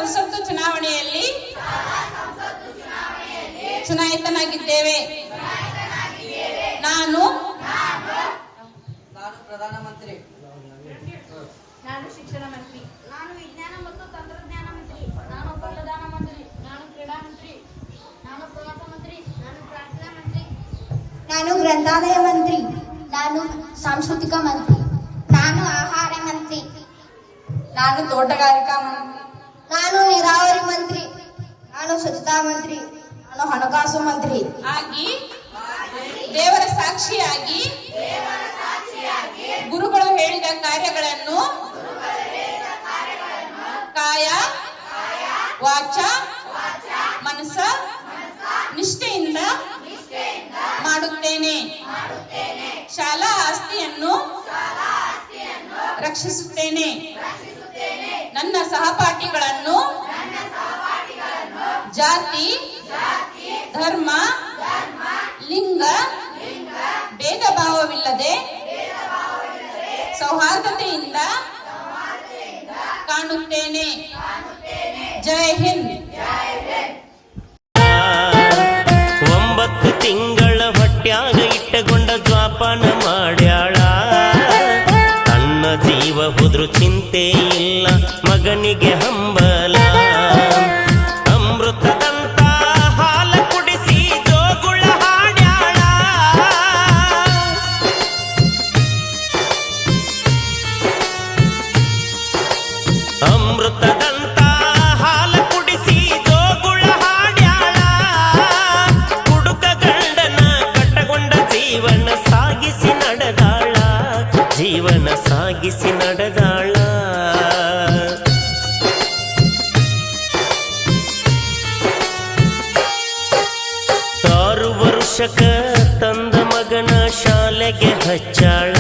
ಸಂಸತ್ತು ಚುನಾವಣೆಯಲ್ಲಿ ಚುನಾಯಿತನಾಗಿದ್ದೇವೆ. ನಾನು ಪ್ರಧಾನಮಂತ್ರಿ, ನಾನು ಶಿಕ್ಷಣ ಮಂತ್ರಿ, ನಾನು ವಿಜ್ಞಾನ ಮತ್ತು ತಂತ್ರಜ್ಞಾನ ಮಂತ್ರಿ, ನಾನು ಪ್ರಧಾನಮಂತ್ರಿ, ನಾನು ಕ್ರೀಡಾ ಮಂತ್ರಿ, ನಾನು ಪ್ರವಾಸ ಮಂತ್ರಿ, ನಾನು ಪ್ರಾರ್ಥನಾ ಮಂತ್ರಿ, ನಾನು ಗ್ರಂಥಾಲಯ ಮಂತ್ರಿ, ನಾನು ಸಾಂಸ್ಕೃತಿಕ ಮಂತ್ರಿ, ನಾನು ಆಹಾರ ಮಂತ್ರಿ, ನಾನು ತೋಟಗಾರಿಕಾ ಮಂತ್ರಿ, ನಾನು ನೀರಾವರಿ ಮಂತ್ರಿ, ನಾನು ಸ್ವಚ್ಛತಾ ಮಂತ್ರಿ, ನಾನು ಹಣಕಾಸು ಮಂತ್ರಿ ಆಗಿ ದೇವರ ಸಾಕ್ಷಿಯಾಗಿ ಗುರುಗಳು ಹೇಳಿದ ಕಾರ್ಯಗಳನ್ನು ಕಾಯ ವಾಚ ಮನಸ ನಿಷ್ಠೆಯಿಂದ ಮಾಡುತ್ತೇನೆ. ಶಾಲಾ ಆಸ್ತಿಯನ್ನು ರಕ್ಷಿಸುತ್ತೇನೆ. ನನ್ನ ಸಹಪಾಠಿಗಳನ್ನು ಜಾತಿ, ಧರ್ಮ, ಲಿಂಗ ಭೇದ ಭಾವವಿಲ್ಲದೆ ಸೌಹಾರ್ದತೆಯಿಂದ ಕಾಣುತ್ತೇನೆ. ಜೈ ಹಿಂದ್. 9 ತಿಂಗಳ ಹೊಟ್ಯಾಗ ಇಟ್ಟಗೊಂಡ ಜ್ವಾಪಾನ ಮಾಡ್ಯಾಳ. ತನ್ನ ಜೀವ ಹೋದ್ರು ಚಿಂತೆ ಇಲ್ಲ, ಮಗನಿಗೆ ಹಂಬಲ. ಅಮೃತದಂತ ಹಾಲ ಕುಡಿಸಿ ಜೋಗುಳ ಹಾಡ್ಯಾಳ. ಅಮೃತದಂತ ಹಾಲ ಕುಡಿಸಿ ಜೋಗುಳ ಹಾಡ್ಯಾಳ. ಕುಡುಕ ಗಂಡನ ಕಟ್ಟಗೊಂಡ ಜೀವನ ಸಾಗಿಸಿ ನಡೆದಾಳ, ಜೀವನ ಸಾಗಿಸಿ ನಡೆದಾಳ. 6 ವರ್ಷಕ್ಕ ತಂದ ಮಗನ ಶಾಲೆಗೆ ಹಚ್ಚಾಳ.